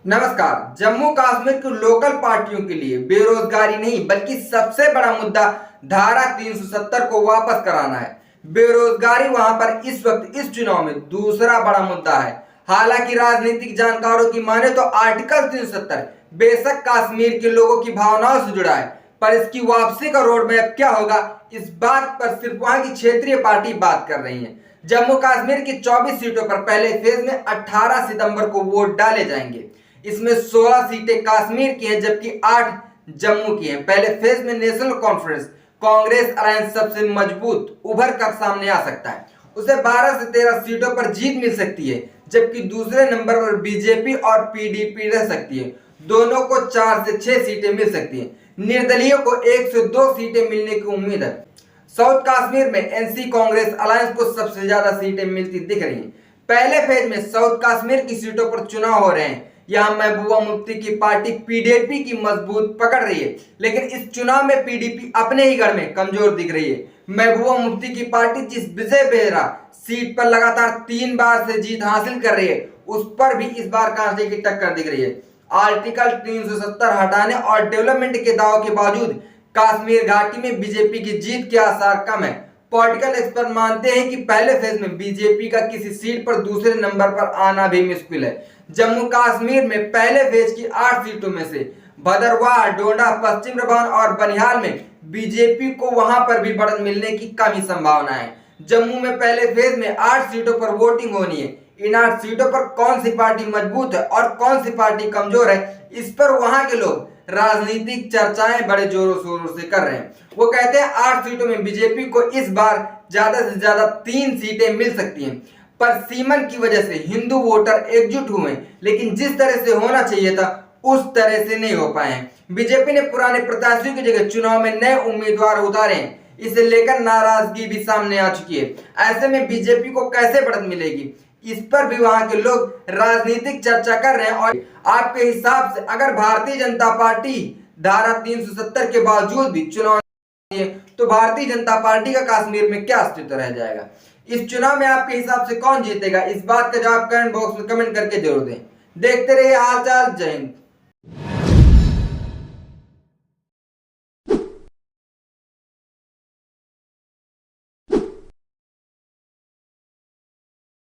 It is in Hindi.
नमस्कार। जम्मू कश्मीर की लोकल पार्टियों के लिए बेरोजगारी नहीं बल्कि सबसे बड़ा मुद्दा धारा 370 को वापस कराना है। बेरोजगारी वहां पर इस वक्त इस चुनाव में दूसरा बड़ा मुद्दा है। हालांकि राजनीतिक जानकारों की माने तो आर्टिकल 370 बेशक कश्मीर के लोगों की भावनाओं से जुड़ा है, पर इसकी वापसी का रोड मैप क्या होगा, इस बात पर सिर्फ वहां की क्षेत्रीय पार्टी बात कर रही है। जम्मू कश्मीर की 24 सीटों पर पहले फेज में 18 सितंबर को वोट डाले जाएंगे। इसमें 16 सीटें कश्मीर की हैं जबकि 8 जम्मू की हैं। पहले फेज में नेशनल कॉन्फ्रेंस कांग्रेस अलायंस सबसे मजबूत उभर कर सामने आ सकता है। उसे 12 से 13 सीटों पर जीत मिल सकती है, जबकि दूसरे नंबर पर बीजेपी और पीडीपी रह सकती है। दोनों को 4 से 6 सीटें मिल सकती हैं। निर्दलीयों को 1 से 2 सीटें मिलने की उम्मीद है। साउथ कश्मीर में एनसी कांग्रेस अलायंस को सबसे ज्यादा सीटें मिलती दिख रही हैं। पहले फेज में साउथ कश्मीर की सीटों पर चुनाव हो रहे हैं। यहां महबूबा मुफ्ती की पार्टी पीडीपी की मजबूत पकड़ रही है, लेकिन इस चुनाव में पीडीपी अपने ही गढ़ में कमजोर दिख रही है। महबूबा मुफ्ती की पार्टी जिस विजय बेहरा सीट पर लगातार 3 बार से जीत हासिल कर रही है, उस पर भी इस बार कांटे की टक्कर दिख रही है। आर्टिकल 370 हटाने और डेवलपमेंट के दावों के बावजूद कश्मीर घाटी में बीजेपी की जीत के आसार कम है। पॉलिटिकल एक्सपर्ट मानते हैं कि पहले फेज में बीजेपी का किसी सीट पर दूसरे नंबर पर आना भी मुश्किल है। जम्मू कश्मीर में पहले फेज की 8 सीटों में से भदरवाह, डोडा, पश्चिम रंबान और बनिहाल में बीजेपी को वहां पर भी बढ़त मिलने की कम ही संभावना है। जम्मू में पहले फेज में 8 सीटों पर वोटिंग होनी है। इन 8 सीटों पर कौन सी पार्टी मजबूत है और कौन सी पार्टी कमजोर है, इस पर वहां के लोग राजनीतिक चर्चाएं बड़े जोरों शोरों से कर रहे हैं। वो कहते हैं 8 सीटों में बीजेपी को इस बार ज्यादा से ज्यादा 3 सीटें मिल सकती हैं, पर सीमन की वजह से हिंदू वोटर एकजुट हुए, लेकिन जिस तरह से होना चाहिए था उस तरह से नहीं हो पाए हैं। बीजेपी ने पुराने प्रत्याशियों की जगह चुनाव में नए उम्मीदवार उतारे हैं। इसे लेकर नाराजगी भी सामने आ चुकी है। ऐसे में बीजेपी को कैसे बढ़त मिलेगी, इस पर भी वहां के लोग राजनीतिक चर्चा कर रहे हैं। और आपके हिसाब से अगर भारतीय जनता पार्टी धारा 370 के बावजूद भी चुनाव तो भारतीय जनता पार्टी का कश्मीर में क्या अस्तित्व रह जाएगा? इस चुनाव में आपके हिसाब से कौन जीतेगा, इस बात का जवाब कमेंट बॉक्स में कमेंट करके जरूर दें। देखते रहिए हालचाल। जय हिंद।